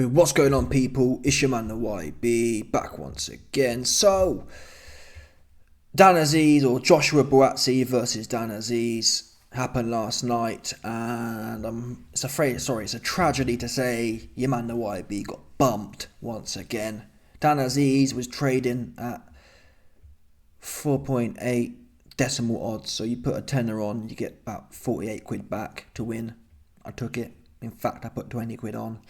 What's going on, people? It's your man the YB back once again. So, Dan Azeez or Joshua Buatsi versus Dan Azeez happened last night, and it's a tragedy to say your man the YB got bumped once again. Dan Azeez was trading at 4.8 decimal odds, so you put a tenner on, you get about 48 quid back to win. I took it. In fact, I put 20 quid on.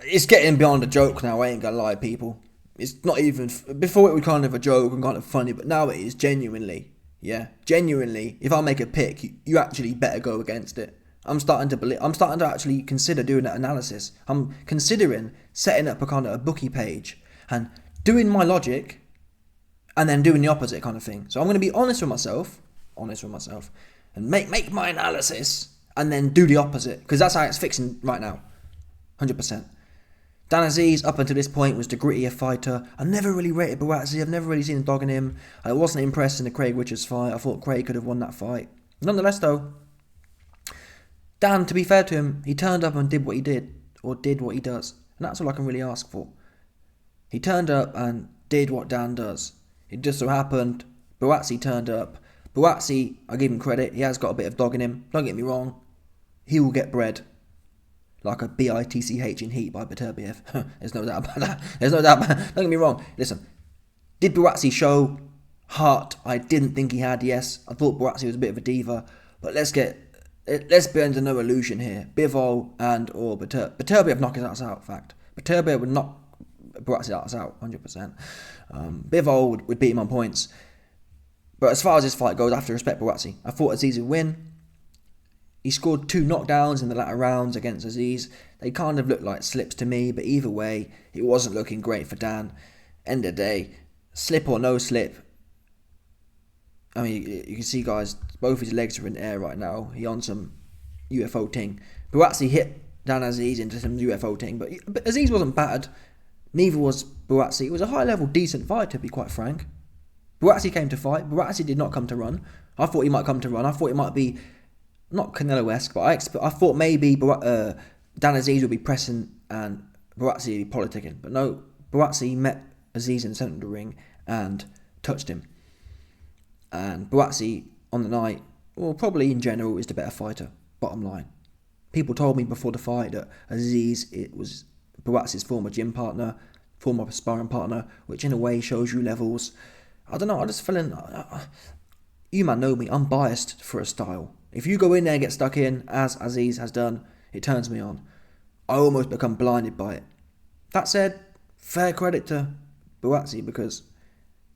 It's getting beyond a joke now, I ain't gonna lie, people. It's not even... Before it was kind of a joke and kind of funny, but now it is genuinely. Yeah, genuinely. If I make a pick, you actually better go against it. I'm starting to actually consider doing that analysis. I'm considering setting up a kind of a bookie page and doing my logic and then doing the opposite kind of thing. So I'm going to be honest with myself, and make my analysis and then do the opposite, because that's how it's fixing right now. 100%. Dan Azeez, up until this point, was the grittier fighter. I never really rated Buatsi. I've never really seen him dogging him. I wasn't impressed in the Craig Richards fight. I thought Craig could have won that fight. Nonetheless, though, Dan, to be fair to him, he turned up and did what he did, or did what he does. And that's all I can really ask for. He turned up and did what Dan does. It just so happened, Buatsi turned up. Buatsi, I give him credit, he has got a bit of dog in him. Don't get me wrong. He will get bread. Like a bitch in heat by Beterbiev. There's no doubt about that. Don't get me wrong. Listen, did Buatsi show heart? I didn't think he had, yes. I thought Buatsi was a bit of a diva. But let's be under no illusion here. Bivol and or Beterbiev knocked his ass out, in fact. Beterbiev would knock Buatsi's ass out, 100%. Bivol would beat him on points. But as far as this fight goes, I have to respect Buatsi. I thought Azeez would win. He scored 2 knockdowns in the latter rounds against Azeez. They kind of looked like slips to me, but either way, it wasn't looking great for Dan. End of the day, slip or no slip. I mean, you can see, guys, both his legs are in the air right now. He on some UFO ting. Buatsi hit Dan Azeez into some UFO ting, but Azeez wasn't battered. Neither was Buatsi. It was a high-level, decent fight, to be quite frank. Buatsi came to fight. Buatsi did not come to run. I thought he might come to run. I thought it might be... not Canelo-esque, but I thought maybe Dan Azeez would be pressing and Buatsi would be politicking. But no, Buatsi met Azeez in the centre of the ring and touched him. And Buatsi, on the night, or probably in general, is the better fighter, bottom line. People told me before the fight that Azeez, it was Buatsi's former gym partner, former sparring partner, which in a way shows you levels. I don't know, I just feel in... you man know me, I'm biased for a style. If you go in there and get stuck in, as Azeez has done, it turns me on. I almost become blinded by it. That said, fair credit to Buatsi, because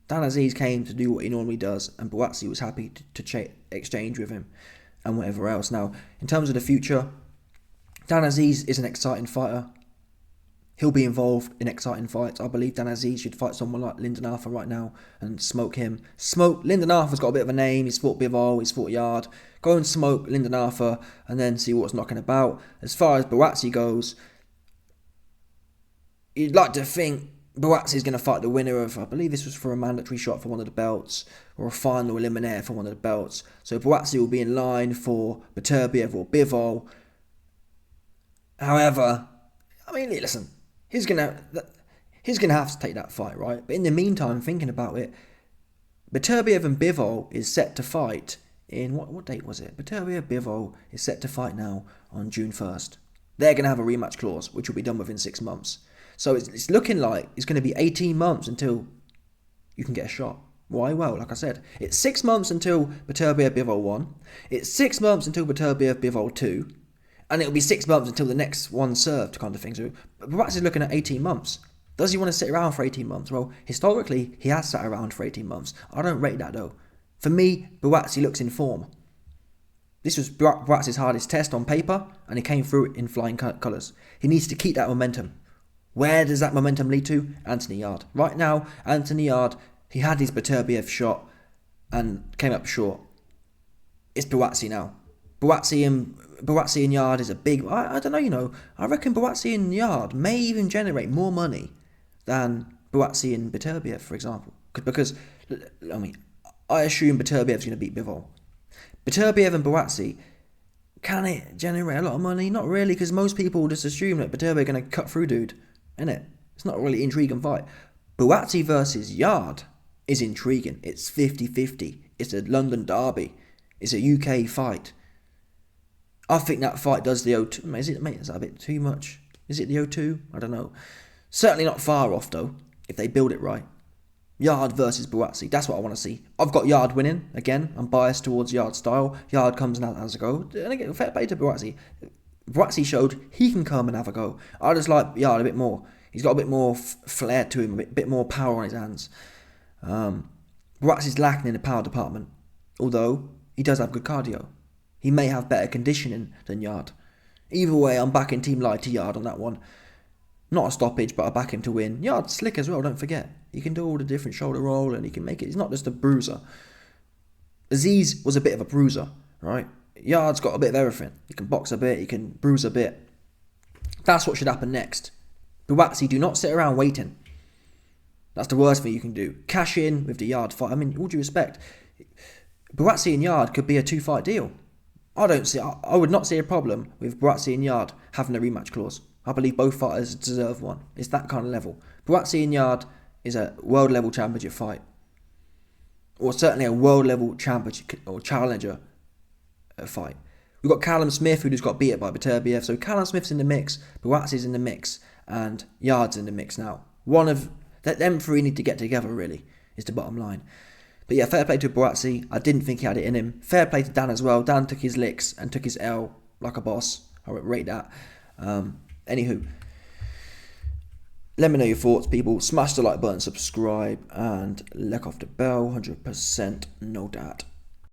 Dan Azeez came to do what he normally does, and Buatsi was happy to exchange with him and whatever else. Now, in terms of the future, Dan Azeez is an exciting fighter. He'll be involved in exciting fights. I believe Dan Azeez should fight someone like Lyndon Arthur right now and smoke him. Lyndon Arthur's got a bit of a name. He's fought Bivol, he's fought Yard. Go and smoke Lyndon Arthur and then see what's knocking about. As far as Buatsi goes, you'd like to think Buatsi's going to fight the winner of, I believe this was for a mandatory shot for one of the belts, or a final eliminator for one of the belts. So Buatsi will be in line for Beterbiev or Bivol. However, I mean, listen, he's gonna have to take that fight, right? But in the meantime, thinking about it, Beterbiev and Bivol is set to fight in, what date was it? Beterbiev Bivol is set to fight now on June 1st. They're going to have a rematch clause, which will be done within 6 months. So it's looking like it's going to be 18 months until you can get a shot. Why? Well, like I said, it's 6 months until Beterbiev Bivol 1. It's 6 months until Beterbiev Bivol 2. And it'll be 6 months until the next one served, kind of thing. So Buatsi is looking at 18 months. Does he want to sit around for 18 months? Well, historically, he has sat around for 18 months. I don't rate that, though. For me, Buatsi looks in form. This was Buatsi's hardest test on paper, and he came through it in flying colours. He needs to keep that momentum. Where does that momentum lead to? Anthony Yard. Right now, Anthony Yard, he had his Beterbiev shot and came up short. It's Buatsi now. Buatsi and Yard is a big... I don't know, I reckon Buatsi and Yard may even generate more money than Buatsi and Beterbiev, for example. Because, I mean, I assume Beterbiev's going to beat Bivol. Beterbiev and Buatsi, Can it generate a lot of money? Not really, because most people just assume that Viterbo are going to cut through dude, innit? It's not a really intriguing fight. Buatsi versus Yard is intriguing. It's 50-50. It's a London derby. It's a UK fight. I think that fight does the O2. Is that a bit too much? Is it the O2? I don't know. Certainly not far off, though, if they build it right. Yard versus Buatsi. That's what I want to see. I've got Yard winning. Again, I'm biased towards Yard style. Yard comes and has a go. And again, fair play to Buatsi. Buatsi showed he can come and have a go. I just like Yard a bit more. He's got a bit more flair to him, a bit more power on his hands. Buatsi's lacking in the power department, although he does have good cardio. He may have better conditioning than Yard. Either way, I'm backing Team Light to Yard on that one. Not a stoppage, but I back him to win. Yard's slick as well, don't forget. He can do all the different shoulder roll and he can make it. He's not just a bruiser. Azeez was a bit of a bruiser, right? Yard's got a bit of everything. He can box a bit, he can bruise a bit. That's what should happen next. Buatsi, do not sit around waiting. That's the worst thing you can do. Cash in with the Yard fight. I mean, all due respect, Buatsi and Yard could be a 2-fight deal. I would not see a problem with Buatsi and Yard having a rematch clause. I believe both fighters deserve one. It's that kind of level. Buatsi and Yard is a world level championship fight. Or certainly a world level championship or challenger fight. We've got Callum Smith, who just got beat by Beterbiev. So Callum Smith's in the mix, Buatsi's in the mix, and Yard's in the mix now. One of them three need to get together, really, is the bottom line. But yeah, fair play to Buatsi. I didn't think he had it in him. Fair play to Dan as well. Dan took his licks and took his L like a boss. I would rate that. Anywho, let me know your thoughts, people. Smash the like button, subscribe, and lick off the bell. 100% no doubt.